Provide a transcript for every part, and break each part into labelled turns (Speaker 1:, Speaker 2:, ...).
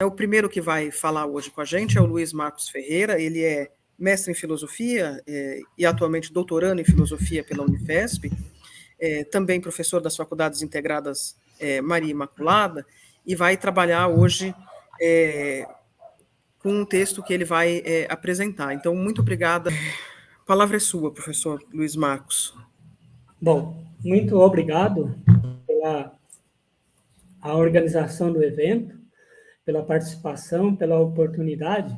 Speaker 1: O primeiro que vai falar hoje com a gente é o Luiz Marcos Ferreira. Ele é mestre em filosofia e atualmente doutorando em filosofia pela Unifesp, também professor das Faculdades Integradas Maria Imaculada, e vai trabalhar hoje com um texto que ele vai apresentar. Então, muito obrigada. A palavra é sua, professor Luiz Marcos.
Speaker 2: Bom, muito obrigado pela a organização do evento, pela participação, pela oportunidade.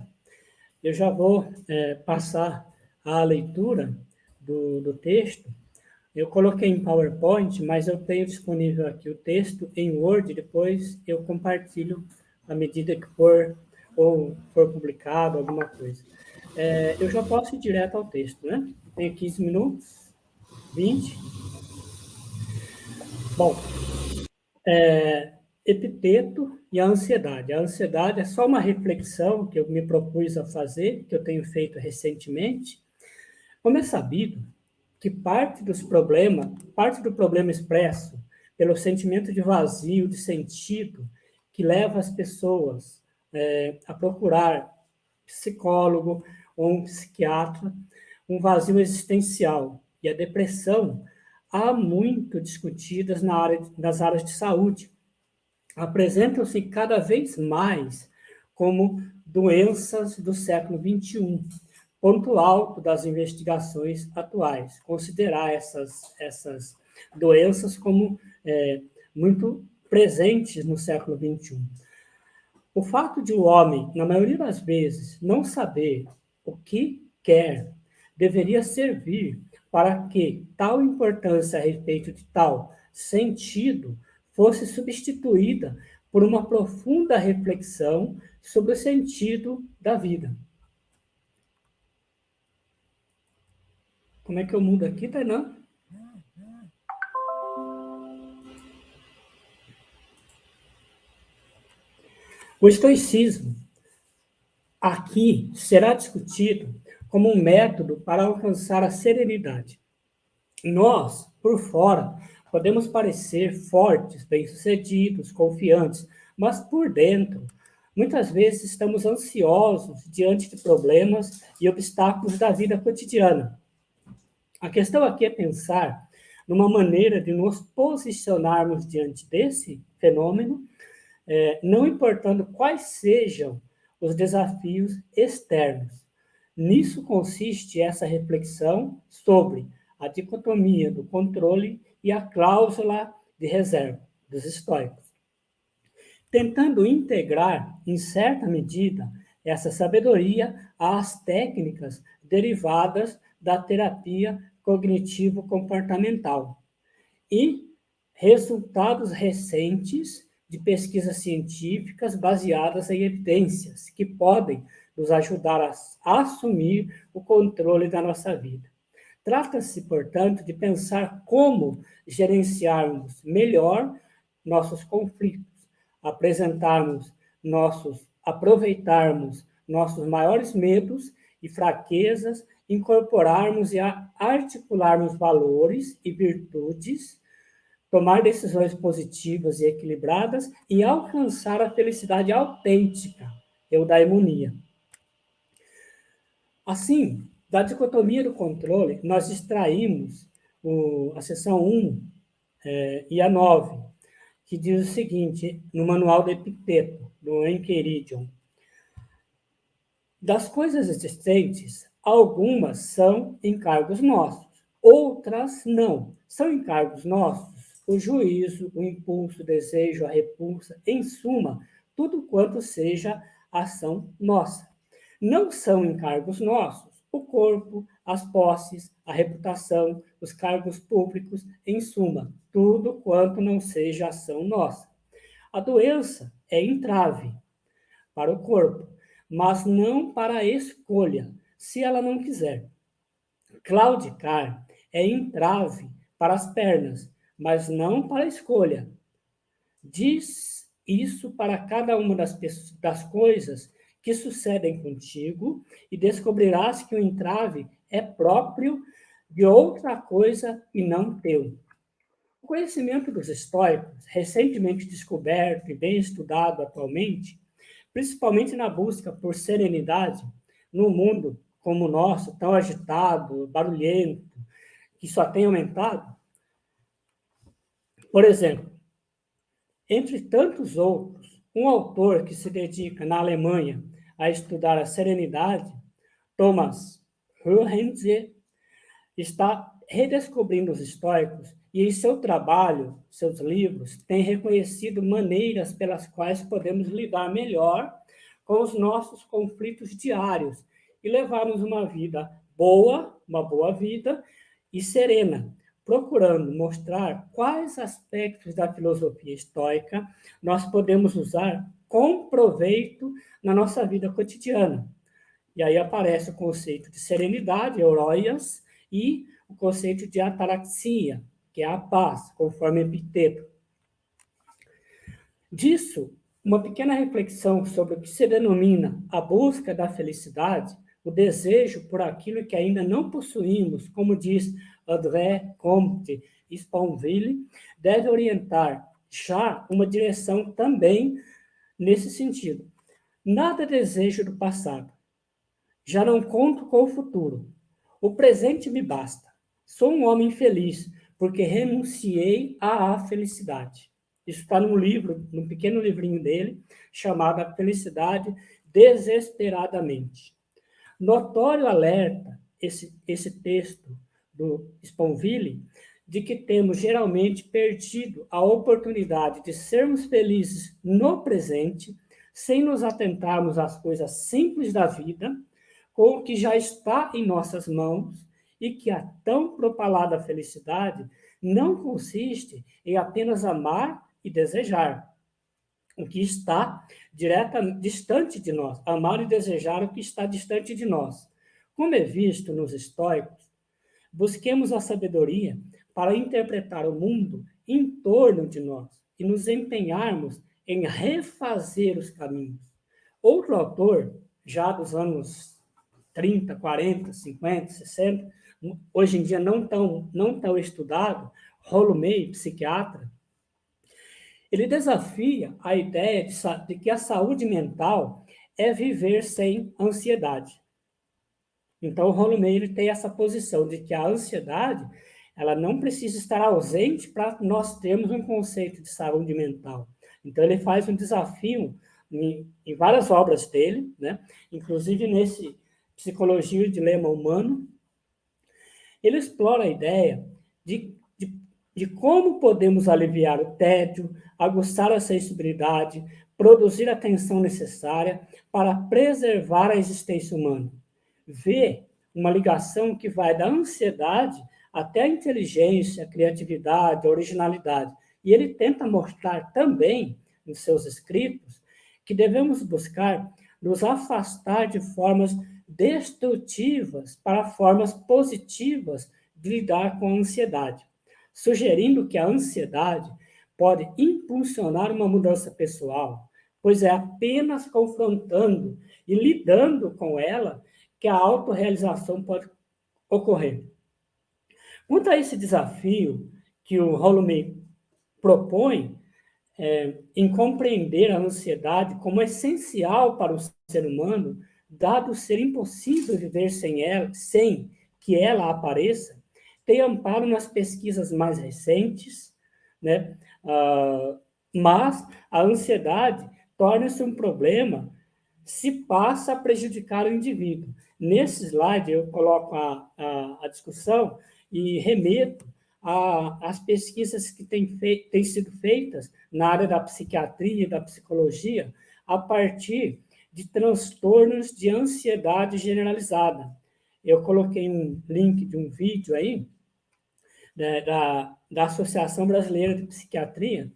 Speaker 2: Eu já vou passar a leitura do texto. Eu coloquei em PowerPoint, mas eu tenho disponível aqui o texto em Word, depois eu compartilho à medida que for publicado alguma coisa. Eu já posso ir direto ao texto, né? Tenho 15 minutos, 20. Bom, Epiteto e a ansiedade. A ansiedade é só uma reflexão que eu me propus a fazer, que eu tenho feito recentemente. Como é sabido que parte do problema expresso pelo sentimento de vazio, de sentido, que leva as pessoas a procurar psicólogo ou um psiquiatra, um vazio existencial. E a depressão há muito discutidas nas áreas de saúde. Apresentam-se cada vez mais como doenças do século XXI, ponto alto das investigações atuais, considerar essas doenças como muito presentes no século XXI. O fato de o homem, na maioria das vezes, não saber o que quer, deveria servir para que tal importância a respeito de tal sentido fosse substituída por uma profunda reflexão sobre o sentido da vida. Como é que eu mudo aqui, Tainan? O estoicismo aqui será discutido como um método para alcançar a serenidade. Nós, por fora, podemos parecer fortes, bem-sucedidos, confiantes, mas por dentro, muitas vezes estamos ansiosos diante de problemas e obstáculos da vida cotidiana. A questão aqui é pensar numa maneira de nos posicionarmos diante desse fenômeno, não importando quais sejam os desafios externos. Nisso consiste essa reflexão sobre a dicotomia do controle e a cláusula de reserva dos estoicos, tentando integrar, em certa medida, essa sabedoria às técnicas derivadas da terapia cognitivo-comportamental e resultados recentes de pesquisas científicas baseadas em evidências que podem nos ajudar a assumir o controle da nossa vida. Trata-se, portanto, de pensar como gerenciarmos melhor nossos conflitos, aproveitarmos nossos maiores medos e fraquezas, incorporarmos e articularmos valores e virtudes, tomar decisões positivas e equilibradas e alcançar a felicidade autêntica, eudaimonia. Assim, da dicotomia do controle, nós extraímos a seção 1 e a 9, que diz o seguinte, no manual do Epiteto, do Enchiridion. Das coisas existentes, algumas são encargos nossos, outras não. São encargos nossos o juízo, o impulso, o desejo, a repulsa, em suma, tudo quanto seja ação nossa. Não são encargos nossos o corpo, as posses, a reputação, os cargos públicos, em suma, tudo quanto não seja ação nossa. A doença é entrave para o corpo, mas não para a escolha, se ela não quiser. Claudicar é entrave para as pernas, mas não para a escolha. Diz isso para cada uma das coisas que sucedem contigo e descobrirás que o entrave é próprio de outra coisa e não teu. O conhecimento dos estoicos, recentemente descoberto e bem estudado atualmente, principalmente na busca por serenidade, num mundo como o nosso, tão agitado, barulhento, que só tem aumentado. Por exemplo, entre tantos outros, um autor que se dedica na Alemanha a estudar a serenidade, Thomas Hohenze, está redescobrindo os estoicos e em seu trabalho, seus livros, tem reconhecido maneiras pelas quais podemos lidar melhor com os nossos conflitos diários e levarmos uma vida boa, uma boa vida e serena, procurando mostrar quais aspectos da filosofia estoica nós podemos usar com proveito na nossa vida cotidiana. E aí aparece o conceito de serenidade, euroias, e o conceito de ataraxia, que é a paz, conforme Epiteto. Disso, uma pequena reflexão sobre o que se denomina a busca da felicidade, o desejo por aquilo que ainda não possuímos, como diz André Comte Sponville, deve orientar já uma direção também nesse sentido. Nada desejo do passado. Já não conto com o futuro. O presente me basta. Sou um homem feliz, porque renunciei à felicidade. Isso está num livro, num pequeno livrinho dele, chamado A Felicidade Desesperadamente. Notório alerta esse texto do Sponville de que temos geralmente perdido a oportunidade de sermos felizes no presente, sem nos atentarmos às coisas simples da vida, com o que já está em nossas mãos, e que a tão propalada felicidade não consiste em apenas amar e desejar o que está distante de nós, amar e desejar o que está distante de nós. Como é visto nos estoicos, busquemos a sabedoria para interpretar o mundo em torno de nós e nos empenharmos em refazer os caminhos. Outro autor, já dos anos 30, 40, 50, 60, hoje em dia não tão estudado, Rollo May, psiquiatra, ele desafia a ideia de que a saúde mental é viver sem ansiedade. Então, o Rollo May ele tem essa posição de que a ansiedade ela não precisa estar ausente para nós termos um conceito de saúde mental. Então, ele faz um desafio em várias obras dele, né? Inclusive nesse Psicologia e o Dilema Humano, ele explora a ideia de como podemos aliviar o tédio, aguçar a sensibilidade, produzir a atenção necessária para preservar a existência humana. Vê uma ligação que vai da ansiedade até a inteligência, a criatividade, a originalidade. E ele tenta mostrar também, nos seus escritos, que devemos buscar nos afastar de formas destrutivas para formas positivas de lidar com a ansiedade, sugerindo que a ansiedade pode impulsionar uma mudança pessoal, pois é apenas confrontando e lidando com ela que a autorrealização pode ocorrer. Quanto a esse desafio que o Rollo May propõe, em compreender a ansiedade como essencial para o ser humano, dado ser impossível viver sem ela, sem que ela apareça, tem amparo nas pesquisas mais recentes, né? Mas a ansiedade torna-se um problema se passa a prejudicar o indivíduo. Nesse slide, eu coloco a discussão e remeto às pesquisas que têm sido feitas na área da psiquiatria e da psicologia a partir de transtornos de ansiedade generalizada. Eu coloquei um link de um vídeo aí, né, da Associação Brasileira de Psiquiatria,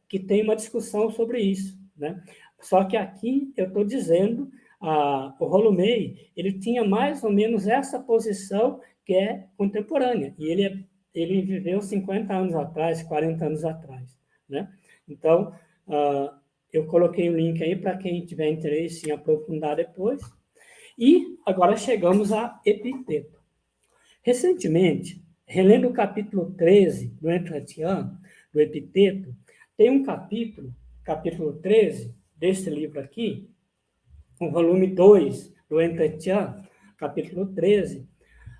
Speaker 2: que tem uma discussão sobre isso, né? Só que aqui eu estou dizendo, o Rollo May, ele tinha mais ou menos essa posição que é contemporânea, e ele viveu 50 anos atrás, 40 anos atrás, né? Então, eu coloquei o link aí para quem tiver interesse em aprofundar depois. E agora chegamos a Epiteto. Recentemente, relendo o capítulo 13 do Entretien, do Epiteto, tem um capítulo 13, desse livro aqui, o volume 2 do Entretien, capítulo 13,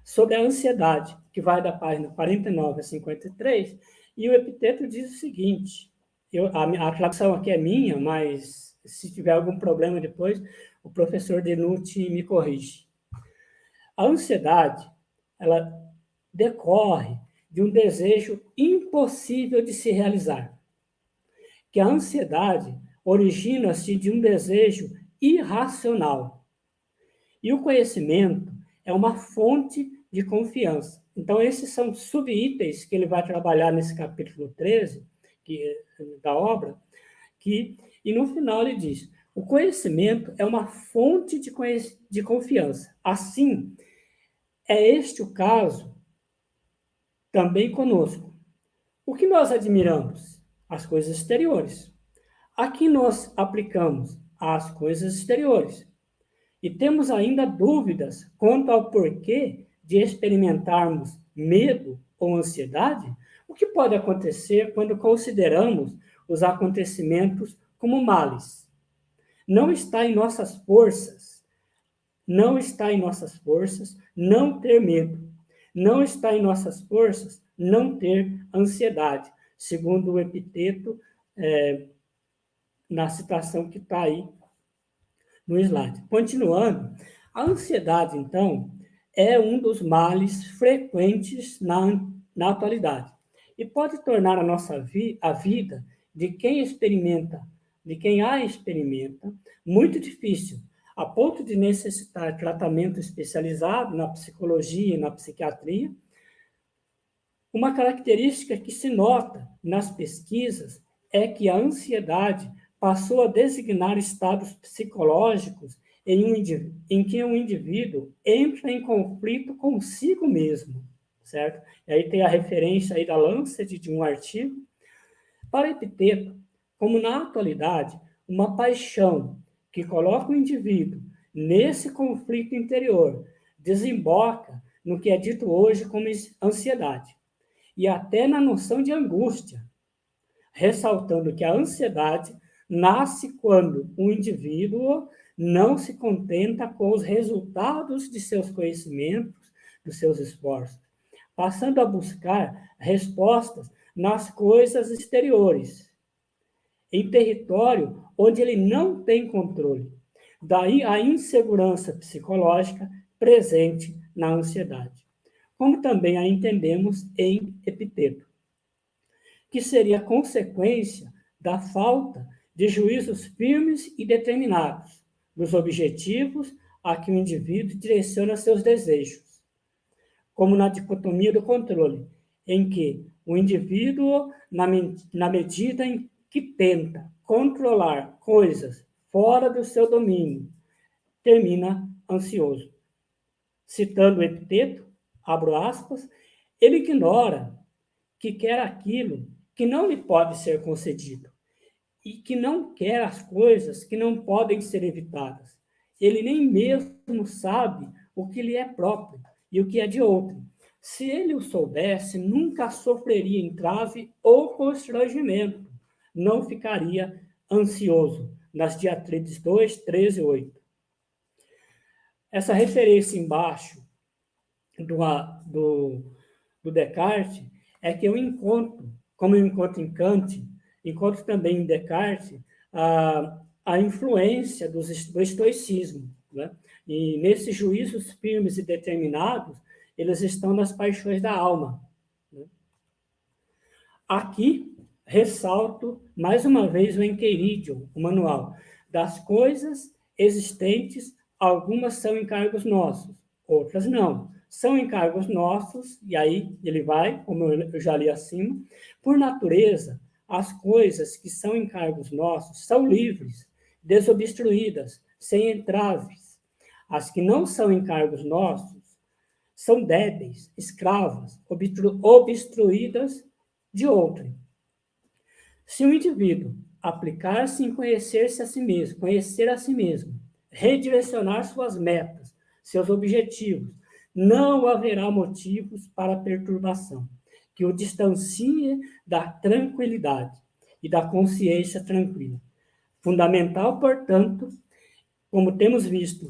Speaker 2: sobre a ansiedade, que vai da página 49 a 53, e o Epiteto diz o seguinte, a tradução aqui é minha, mas se tiver algum problema depois, o professor Denucci me corrige. A ansiedade, ela decorre de um desejo impossível de se realizar, que a ansiedade origina-se de um desejo irracional. E o conhecimento é uma fonte de confiança. Então, esses são subitens que ele vai trabalhar nesse capítulo 13 da obra, e no final ele diz, o conhecimento é uma fonte de confiança. Assim, é este o caso também conosco. O que nós admiramos? As coisas exteriores. Aqui nós aplicamos as coisas exteriores. E temos ainda dúvidas quanto ao porquê de experimentarmos medo ou ansiedade? O que pode acontecer quando consideramos os acontecimentos como males? Não está em nossas forças, não está em nossas forças não ter medo. Não está em nossas forças não ter ansiedade, segundo o Epiteto, na citação que está aí no slide. Continuando, a ansiedade, então, é um dos males frequentes na atualidade e pode tornar a vida de quem a experimenta, muito difícil, a ponto de necessitar tratamento especializado na psicologia e na psiquiatria. Uma característica que se nota nas pesquisas é que a ansiedade passou a designar estados psicológicos em que um indivíduo entra em conflito consigo mesmo, certo? E aí tem a referência aí da Lancet de um artigo. Para Epiteto, como na atualidade, uma paixão que coloca o indivíduo nesse conflito interior desemboca no que é dito hoje como ansiedade, e até na noção de angústia, ressaltando que a ansiedade nasce quando o indivíduo não se contenta com os resultados de seus conhecimentos, dos seus esforços, passando a buscar respostas nas coisas exteriores, em território onde ele não tem controle. Daí a insegurança psicológica presente na ansiedade, como também a entendemos em Epiteto, que seria consequência da falta de juízos firmes e determinados dos objetivos a que o indivíduo direciona seus desejos, como na dicotomia do controle, em que o indivíduo, na medida em que tenta controlar coisas fora do seu domínio, termina ansioso. Citando Epiteto, abro aspas, ele ignora que quer aquilo que não lhe pode ser concedido e que não quer as coisas que não podem ser evitadas. Ele nem mesmo sabe o que lhe é próprio e o que é de outro. Se ele o soubesse, nunca sofreria entrave ou constrangimento. Não ficaria ansioso. Nas diatribes 2, 13 e 8. Essa referência embaixo do Descartes é que eu encontro, como eu encontro em Kant, encontro também em Descartes a influência do estoicismo, né? E nesses juízos firmes e determinados, eles estão nas paixões da alma, né? Aqui, ressalto mais uma vez o Enquiridion, o manual. Das coisas existentes, algumas são encargos nossos, outras não. São encargos nossos, e aí ele vai, como eu já li acima, por natureza, as coisas que são encargos nossos são livres, desobstruídas, sem entraves. As que não são encargos nossos são débeis, escravas, obstruídas de outrem. Se o indivíduo aplicar-se em conhecer-se a si mesmo, conhecer a si mesmo, redirecionar suas metas, seus objetivos, não haverá motivos para perturbação, que o distancie da tranquilidade e da consciência tranquila. Fundamental, portanto, como temos visto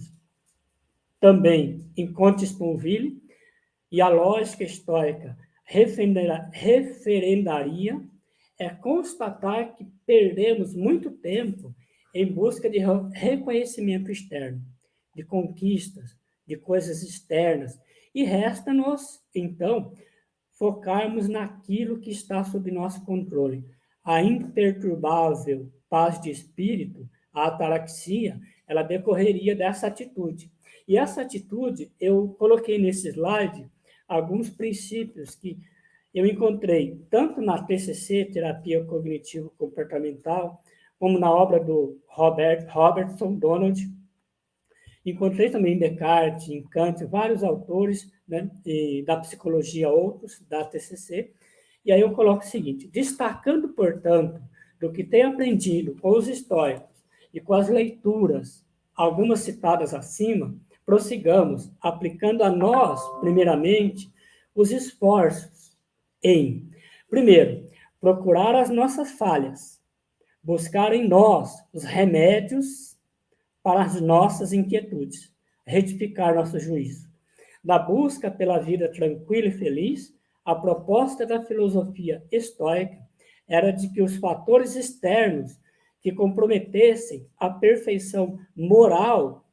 Speaker 2: também em Comte Sponville, e a lógica estoica referendaria, é constatar que perdemos muito tempo em busca de reconhecimento externo, de conquistas, de coisas externas, e resta-nos, então, focarmos naquilo que está sob nosso controle. A imperturbável paz de espírito, a ataraxia, ela decorreria dessa atitude. E essa atitude, eu coloquei nesse slide alguns princípios que eu encontrei tanto na TCC, Terapia Cognitivo-Comportamental, como na obra do Robertson Donald. Encontrei também em Descartes, em Kant, vários autores, né, e da psicologia, outros, da TCC. E aí eu coloco o seguinte: destacando, portanto, do que tenho aprendido com os estoicos e com as leituras, algumas citadas acima, prossigamos, aplicando a nós, primeiramente, os esforços em, primeiro, procurar as nossas falhas, buscar em nós os remédios para as nossas inquietudes, retificar nosso juízo. Na busca pela vida tranquila e feliz, a proposta da filosofia estoica era de que os fatores externos que comprometessem a perfeição moral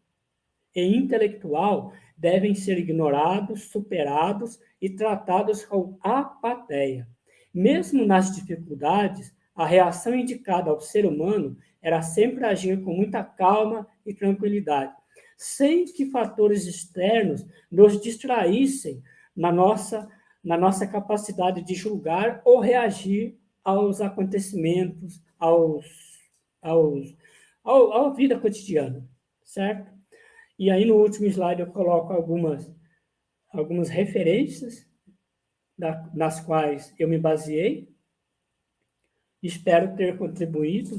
Speaker 2: e intelectual devem ser ignorados, superados e tratados com apatia. Mesmo nas dificuldades, a reação indicada ao ser humano era sempre agir com muita calma e tranquilidade, sem que fatores externos nos distraíssem na nossa capacidade de julgar ou reagir aos acontecimentos, à vida cotidiana, certo? E aí, no último slide, eu coloco algumas referências nas quais eu me baseei. Espero ter contribuído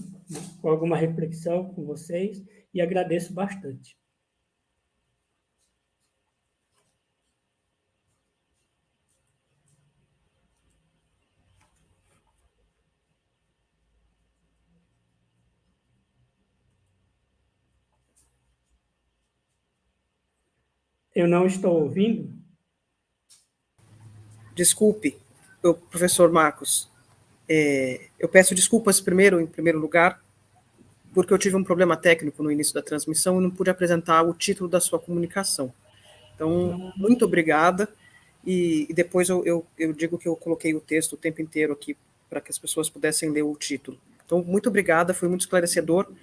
Speaker 2: com alguma reflexão com vocês e agradeço bastante. Eu não estou ouvindo?
Speaker 1: Desculpe, professor Marcos. Eu peço desculpas em primeiro lugar, porque eu tive um problema técnico no início da transmissão e não pude apresentar o título da sua comunicação. Então, muito obrigada. E depois eu digo que eu coloquei o texto o tempo inteiro aqui para que as pessoas pudessem ler o título. Então, muito obrigada, foi muito esclarecedor.